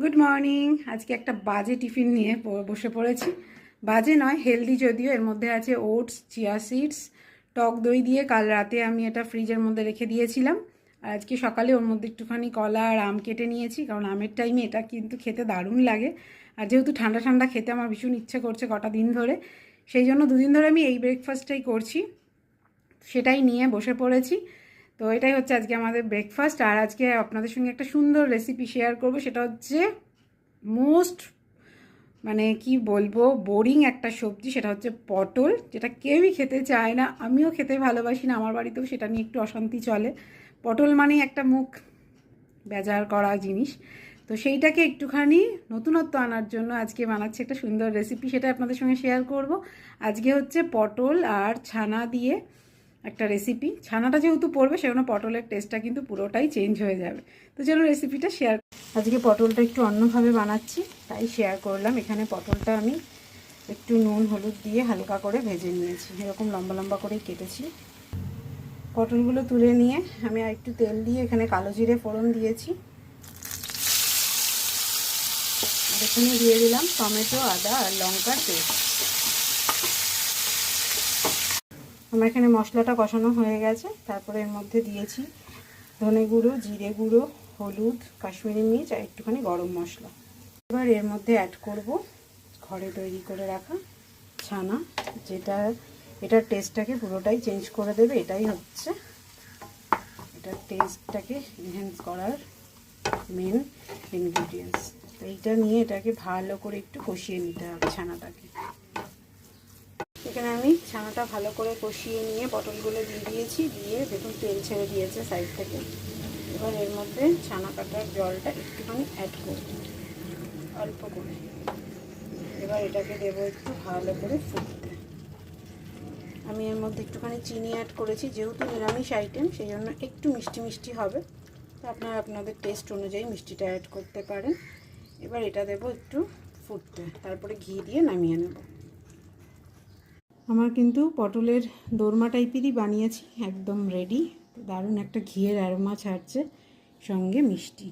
Good morning. আজকে একটা বাজে টিফিন নিয়ে বসে পড়েছি। বাজে নয়, হেলদি যদিও। এর মধ্যে আছে ওটস, চিয়া সিডস, টক দই দিয়ে কাল রাতে আমি এটা ফ্রিজের মধ্যে রেখে দিয়েছিলাম। আর আজকে সকালে ওর মধ্যে একটুখানি কলা আর আম কেটে নিয়েছি, কারণ আমের টাইমে এটা কিন্তু খেতে দারুণ লাগে। আর যেহেতু ঠান্ডা ঠান্ডা খেতে আমার ভীষণ ইচ্ছে করছে কটা দিন ধরে, সেই জন্য দুদিন ধরে আমি এই ব্রেকফাস্টটাই করছি, সেটাই নিয়ে বসে পড়েছি। তো এটাই হচ্ছে আজকে আমাদের ব্রেকফাস্ট। আর আজকে আপনাদের সঙ্গে একটা সুন্দর রেসিপি শেয়ার করব। সেটা হচ্ছে মোস্ট, মানে কি বলবো, বোরিং একটা সবজি। সেটা হচ্ছে পটল, যেটা কেউই খেতে চায় না। আমিও খেতে ভালোবাসি না, আমার বাড়িতেও সেটা নিয়ে একটু অশান্তি চলে। পটল মানেই একটা মুখ বেজার করা জিনিস। তো সেইটাকে একটুখানি নতুনত্ব আনার জন্য আজকে বানাচ্ছি একটা সুন্দর রেসিপি, সেটা আপনাদের সঙ্গে শেয়ার করব। আজকে হচ্ছে পটল আর ছানা দিয়ে একটা রেসিপি। ছানাটা যেহেতু পড়বে সেজন্য পটলের টেস্টটা কিন্তু পুরোটাই চেঞ্জ হয়ে যাবে। তো চলো রেসিপিটা শেয়ার। আজকে পটলটা একটু অন্যভাবে বানাচ্ছি, তাই শেয়ার করলাম। এখানে পটলটা আমি একটু নুন হলুদ দিয়ে হালকা করে ভেজে নিয়েছি, এরকম লম্বা লম্বা করেই কেটেছি। পটলগুলো তুলে নিয়ে আমি আর একটু তেল দিয়ে এখানে কালো জিরে ফোড়ন দিয়েছি। আর এখানে দিয়ে দিলাম টমেটো, আদা আর লঙ্কার পেস্ট। আমার এখানে মশলাটা কষানো হয়ে গেছে। তারপরে এর মধ্যে দিয়েছি ধনে গুঁড়ো, জিরে গুঁড়ো, হলুদ, কাশ্মীরি মির্চ আর একটুখানি গরম মশলা। এবার এর মধ্যে অ্যাড করব ঘরে তৈরি করে রাখা ছানা, যেটা এটার টেস্টটাকে পুরোটাই চেঞ্জ করে দেবে। এটাই হচ্ছে এটার টেস্টটাকে এনহ্যান্স করার মেন ইনগ্রিডিয়েন্টস। তো এইটা নিয়ে এটাকে ভালো করে একটু কষিয়ে নিতে হবে ছানাটাকে। এখানে আমি ছানাটা ভালো করে কষিয়ে নিয়ে পটলগুলো দিয়ে দিয়েছি, দিয়ে দেখুন তেল ছেড়ে দিয়েছে সাইড থেকে। এবার এর মধ্যে ছানা কাটার জলটা একটুখানি অ্যাড করব, অল্প করে। এবার এটাকে দেবো একটু ভালো করে ফুটতে। আমি এর মধ্যে একটুখানি চিনি অ্যাড করেছি, যেহেতু নিরামিষ আইটেম সেই জন্য একটু মিষ্টি মিষ্টি হবে। তো আপনারা আপনাদের টেস্ট অনুযায়ী মিষ্টিটা অ্যাড করতে পারেন। এবার এটা দেবো একটু ফুটতে, তারপরে ঘি দিয়ে নামিয়ে নেব। আমার কিন্তু পটলের দোরমা টাইপেরই বানিয়েছি, একদম রেডি। দারুণ একটা ঘিয়ের অ্যারোমা ছাড়ছে, সঙ্গে মিষ্টি।